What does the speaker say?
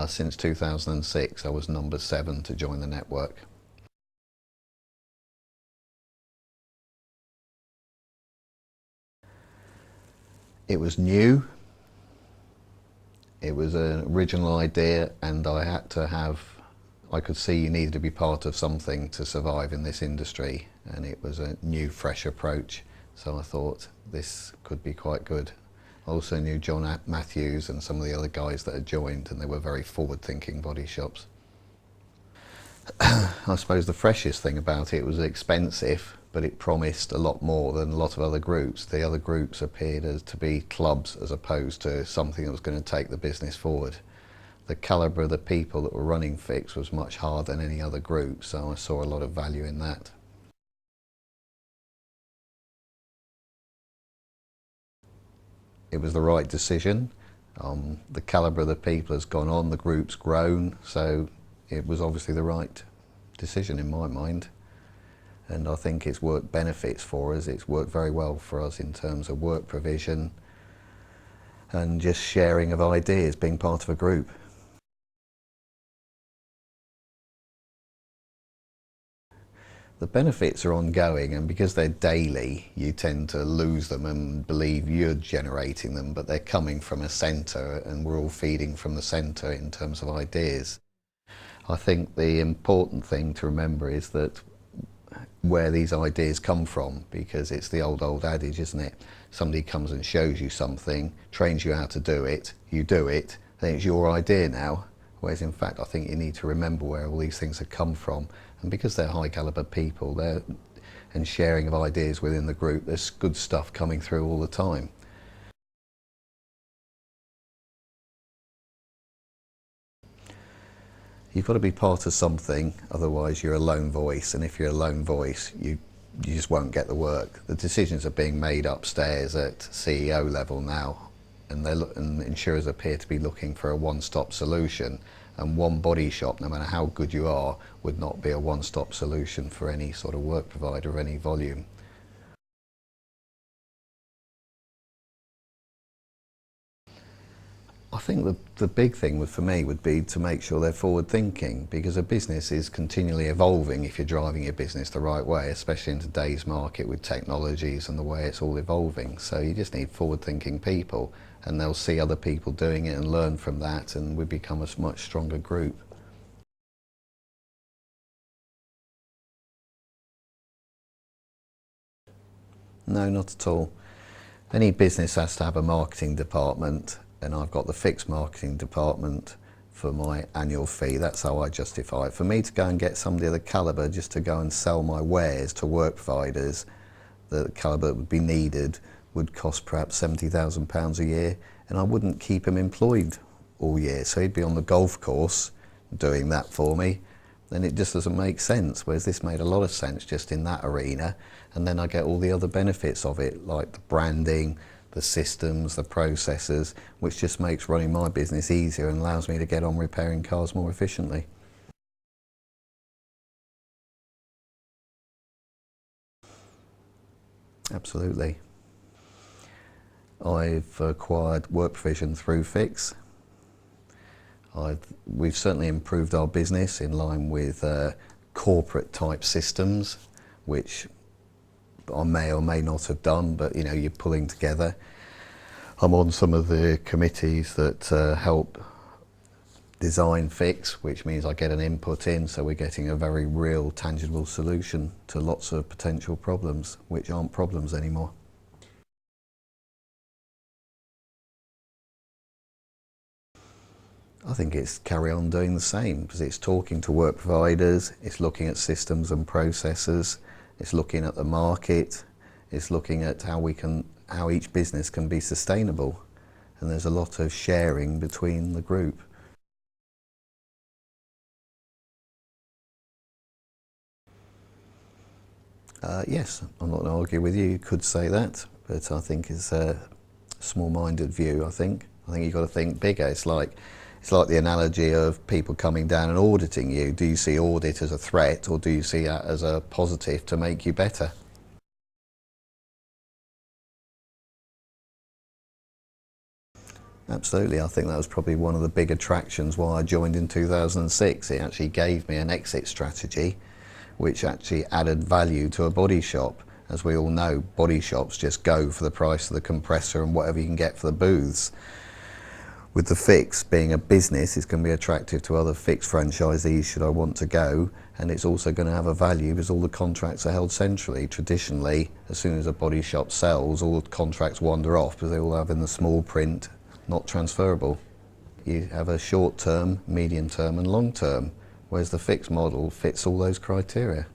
Since 2006, I was number 7 to join the network. It was new, it was an original idea, and I could see you needed to be part of something to survive in this industry, and it was a new, fresh approach, so I thought this could be quite good. I also knew John Matthews and some of the other guys that had joined, and they were very forward-thinking body shops. I suppose the freshest thing about it was expensive, but it promised a lot more than a lot of other groups. The other groups appeared to be clubs as opposed to something that was going to take the business forward. The calibre of the people that were running Fix was much higher than any other group, so I saw a lot of value in that. It was the right decision. The calibre of the people has gone on, the group's grown, so it was obviously the right decision in my mind. And I think it's worked benefits for us. It's worked very well for us in terms of work provision and just sharing of ideas, being part of a group. The benefits are ongoing, and because they're daily, you tend to lose them and believe you're generating them, but they're coming from a centre and we're all feeding from the centre in terms of ideas. I think the important thing to remember is that where these ideas come from, because it's the old adage, isn't it? Somebody comes and shows you something, trains you how to do it, you do it, then it's your idea now. Whereas in fact, I think you need to remember where all these things have come from. And because they're high caliber people, and sharing of ideas within the group, there's good stuff coming through all the time. You've got to be part of something, otherwise you're a lone voice, and if you're a lone voice, you just won't get the work. The decisions are being made upstairs at CEO level now, and insurers appear to be looking for a one-stop solution, and one body shop, no matter how good you are, would not be a one-stop solution for any sort of work provider of any volume. I think the big thing for me would be to make sure they're forward thinking, because a business is continually evolving if you're driving your business the right way, especially in today's market with technologies and the way it's all evolving. So you just need forward thinking people, and they'll see other people doing it and learn from that, and we become a much stronger group. No, not at all. Any business has to have a marketing department, and I've got the fixed marketing department for my annual fee. That's how I justify it. For me to go and get somebody of the calibre just to go and sell my wares to work providers, the calibre that would be needed would cost perhaps £70,000 a year, and I wouldn't keep him employed all year. So he'd be on the golf course doing that for me, then it just doesn't make sense. Whereas this made a lot of sense just in that arena, and then I get all the other benefits of it, like the branding, the systems, the processes, which just makes running my business easier and allows me to get on repairing cars more efficiently. Absolutely. I've acquired work provision through Fix. We've certainly improved our business in line with corporate type systems, which I may or may not have done, but you know, you're pulling together. I'm on some of the committees that help design Fix, which means I get an input in, so we're getting a very real, tangible solution to lots of potential problems, which aren't problems anymore. I think it's carry on doing the same, because it's talking to work providers, it's looking at systems and processes, it's looking at the market, it's looking at how each business can be sustainable, and there's a lot of sharing between the group. Yes, I'm not going to argue with you. You could say that, but I think it's a small-minded view. I think you've got to think bigger. It's like the analogy of people coming down and auditing you. Do you see audit as a threat, or do you see that as a positive to make you better? Absolutely. I think that was probably one of the big attractions why I joined in 2006. It actually gave me an exit strategy which actually added value to a body shop. As we all know, body shops just go for the price of the compressor and whatever you can get for the booths. With the Fix being a business, it's going to be attractive to other Fix franchisees should I want to go, and it's also going to have a value because all the contracts are held centrally. Traditionally, as soon as a body shop sells, all the contracts wander off because they all have in the small print, not transferable. You have a short term, medium term and long term, whereas the Fix model fits all those criteria.